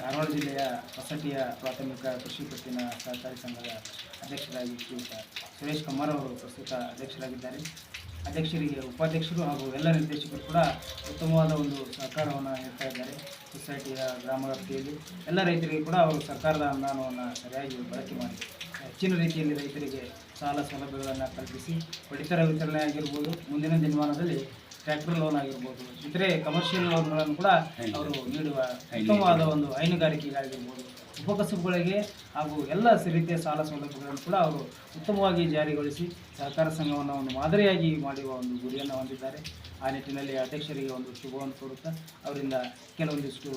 ಕಾರವಾರ ಜಿಲ್ಲೆಯ ಹೊಸಟಿಯ ಪ್ರಾಥಮಿಕ ಕೃಷಿ ಪತ್ತಿನ ಸಹಕಾರಿ ಸಂಘದ ಅಧ್ಯಕ್ಷರಾಗಿ ಶ್ರೀಯುತ ಸುರೇಶ್ ಕುಮಾರ್ ಅವರು ಪ್ರಸ್ತುತ ಅಧ್ಯಕ್ಷರಾಗಿದ್ದಾರೆ. ಅಧ್ಯಕ್ಷರಿಗೆ ಉಪಾಧ್ಯಕ್ಷರು ಹಾಗೂ ಎಲ್ಲ ನಿರ್ದೇಶಕರು ಕೂಡ ಉತ್ತಮವಾದ ಒಂದು ಸಹಕಾರವನ್ನು ನೀಡ್ತಾ ಇದ್ದಾರೆ. ಸೊಸೈಟಿಯ ಗ್ರಾಮ ವ್ಯಾಪ್ತಿಯಲ್ಲಿ ಎಲ್ಲ ರೈತರಿಗೆ ಕೂಡ ಅವರು ಸರ್ಕಾರದ ಅನುದಾನವನ್ನು ಸರಿಯಾಗಿ ಬಳಕೆ ಮಾಡಿ ಹೆಚ್ಚಿನ ರೀತಿಯಲ್ಲಿ ರೈತರಿಗೆ ಸಾಲ ಸೌಲಭ್ಯಗಳನ್ನು ಕಲ್ಪಿಸಿ ಪಡಿತರ ವಿತರಣೆ ಆಗಿರ್ಬೋದು, ಮುಂದಿನ ದಿನಮಾನದಲ್ಲಿ ಟ್ರ್ಯಾಕ್ಟರ್ ಲೋನ್ ಆಗಿರ್ಬೋದು, ಇತರೆ ಕಮರ್ಷಿಯಲ್ ಲೋನ್ಗಳನ್ನು ಕೂಡ ಅವರು ನೀಡುವ ಉತ್ತಮವಾದ ಒಂದು ಹೈನುಗಾರಿಕೆಗಾಗಿರ್ಬೋದು, ಉಪಕಸಬುಗಳಿಗೆ ಹಾಗೂ ಎಲ್ಲ ರೀತಿಯ ಸಾಲ ಸೌಲಭ್ಯಗಳನ್ನು ಕೂಡ ಅವರು ಉತ್ತಮವಾಗಿ ಜಾರಿಗೊಳಿಸಿ ಸಹಕಾರ ಸಂಘವನ್ನು ಒಂದು ಮಾದರಿಯಾಗಿ ಮಾಡುವ ಒಂದು ಗುರಿಯನ್ನು ಹೊಂದಿದ್ದಾರೆ. ಆ ನಿಟ್ಟಿನಲ್ಲಿ ಅಧ್ಯಕ್ಷರಿಗೆ ಒಂದು ಶುಭವನ್ನು ಕೊಡುತ್ತಾ ಅವರಿಂದ ಕೆಲವೊಂದಿಷ್ಟು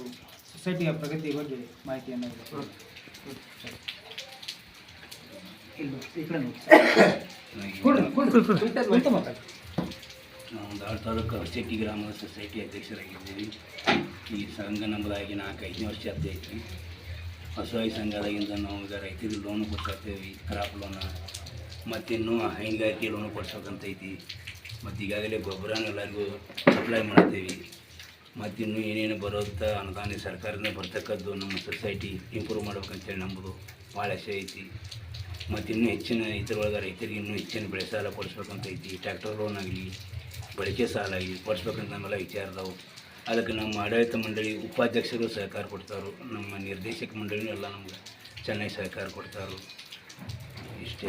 ಸೊಸೈಟಿಯ ಪ್ರಗತಿಯ ಬಗ್ಗೆ ಮಾಹಿತಿಯನ್ನು ನಾವು ಧಾರವಾಡ ತಾಲೂಕು ಹೊಸಟ್ಟಿ ಗ್ರಾಮದ ಸೊಸೈಟಿ ಅಧ್ಯಕ್ಷರಾಗಿದ್ದೀವಿ. ಈ ಸಂಘ ನಮ್ಮದಾಗಿ 4-5 ವರ್ಷ ಆಗ್ತೈತಿ. ಹೊಸದಾಗಿ ಸಂಘದಾಗಿಂದ ನಾವು ಈಗ ರೈತರಿಗೆ ಲೋನು ಕೊಡ್ಸಾಕ್ತೇವೆ, ಕ್ರಾಪ್ ಲೋನ, ಮತ್ತು ಇನ್ನೂ ಹೈನುಗಾರಿಕೆ ಲೋನು ಕೊಡ್ಸೋಕಂತೈತಿ. ಮತ್ತು ಈಗಾಗಲೇ ಗೊಬ್ಬರನೂ ಎಲ್ಲರಿಗೂ ಸಪ್ಲೈ ಮಾಡ್ತೀವಿ. ಮತ್ತು ಇನ್ನೂ ಏನೇನು ಬರೋಂಥ ಅನುದಾನ ಸರ್ಕಾರದಿಂದ ಬರ್ತಕ್ಕದ್ದು ನಮ್ಮ ಸೊಸೈಟಿ ಇಂಪ್ರೂವ್ ಮಾಡ್ಬೇಕಂತೇಳಿ ನಮ್ಮದು ಭಾಳ ಆಸೆ ಐತಿ. ಮತ್ತು ಇನ್ನೂ ಹೆಚ್ಚಿನ ಇದರೊಳಗೆ ರೈತರಿಗೆ ಇನ್ನೂ ಹೆಚ್ಚಿನ ಬೆಳೆ ಸಾಲ ಕೊಡಿಸ್ಬೇಕಂತೈತಿ. ಟ್ರ್ಯಾಕ್ಟರ್ ಲೋನ್ ಆಗಲಿ, ಬಳಕೆ ಸಾಲ ಆಗಲಿ ಕೊಡಿಸ್ಬೇಕಂತ ನಮ್ಮೆಲ್ಲ ವಿಚಾರದವು. ಅದಕ್ಕೆ ನಮ್ಮ ಆಡಳಿತ ಮಂಡಳಿ ಉಪಾಧ್ಯಕ್ಷರು ಸಹಕಾರ ಕೊಡ್ತಾರೆ, ನಮ್ಮ ನಿರ್ದೇಶಕ ಮಂಡಳಿನೂ ಎಲ್ಲ ನಮ್ಗೆ ಚೆನ್ನಾಗಿ ಸಹಕಾರ ಕೊಡ್ತಾರೆ. ಇಷ್ಟೇ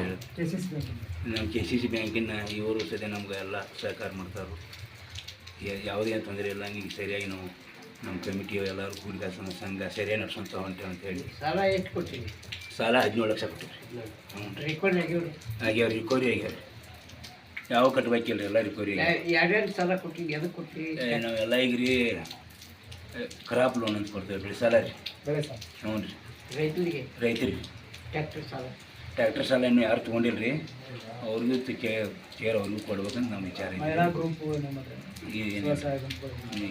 ನಮ್ಮ KCC ಬ್ಯಾಂಕಿನ ಇವರು ಸದ್ಯ ನಮ್ಗೆ ಎಲ್ಲ ಸಹಕಾರ ಮಾಡ್ತಾರೆ. ಯಾವುದೇ ತೊಂದರೆ ಇಲ್ಲ, ಹಂಗೆ ಸರಿಯಾಗಿ ನಾವು ನಮ್ಮ ಕಮಿಟಿಯು ಎಲ್ಲರೂ ಕೂಡಿದ ಸಂಘ ಸರಿಯಾಗಿ ನಡ್ಸೋಂತ ಹೊಂಟೇವೆ ಅಂತೇಳಿ. ಸಾಲ ಎಷ್ಟು ಕೊಟ್ಟಿವಿ? ಸಾಲ 17 ಲಕ್ಷ ಕೊಟ್ಟಿವಿ. ರಿಕವರಿ ಆಗ್ಯಾವ್ರಿ, ರಿಕವರಿ ಆಗ್ಯಾವ್ರಿ. ಯಾವ ಕಟ್ಟಬೇಕಿಲ್ಲ, ಎಲ್ಲ ರಿಕವರಿ ಯಾರ್ಯಾರು ಸಾಲ ಕೊಟ್ಟಿವಿ? ಎದಕ್ಕೆ ಕೊಟ್ಟಿವಿ? ನಾವೆಲ್ಲ ಈಗ ರೀ ಕ್ರಾಪ್ ಲೋನ್ ಅಂತ ಕೊಡ್ತೇವೆ, ಬೆಳೆ ಸಾಲ ರೀ. ಬೆಳೆ ಸಾಲ? ಹ್ಞೂ ರೀ. ರೈತರಿಗೆ? ರೈತರಿಗೆ. ಟ್ರ್ಯಾಕ್ಟರ್ ಸಾಲ? ಟ್ರ್ಯಾಕ್ಟರ್ ಸಾಲ ಇನ್ನೂ ಯಾರು ತೊಗೊಂಡಿಲ್ಲ ರೀ, ಅವ್ರಿಗೂ ಕೇರ್ ಅವ್ರಿಗೂ ಕೊಡ್ಬೇಕಂತ ನಮ್ಮ ವಿಚಾರ ಇದೆ.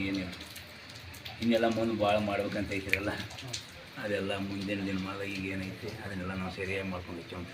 ಏನಿಲ್ಲ, ಇನ್ನೆಲ್ಲ ಮುಂದೆ ಭಾಳ ಮಾಡ್ಬೇಕಂತ ಐತಿರಲ್ಲ, ಅದೆಲ್ಲ ಮುಂದಿನ ದಿನಮಾನದಾಗ ಈಗ ಏನೈತಿ ಅದನ್ನೆಲ್ಲ ನಾವು ಸರಿಯಾಗಿ ಮಾಡ್ಕೊಂಡು ಹೋಗ್ತೀವಿ ಅಂತ.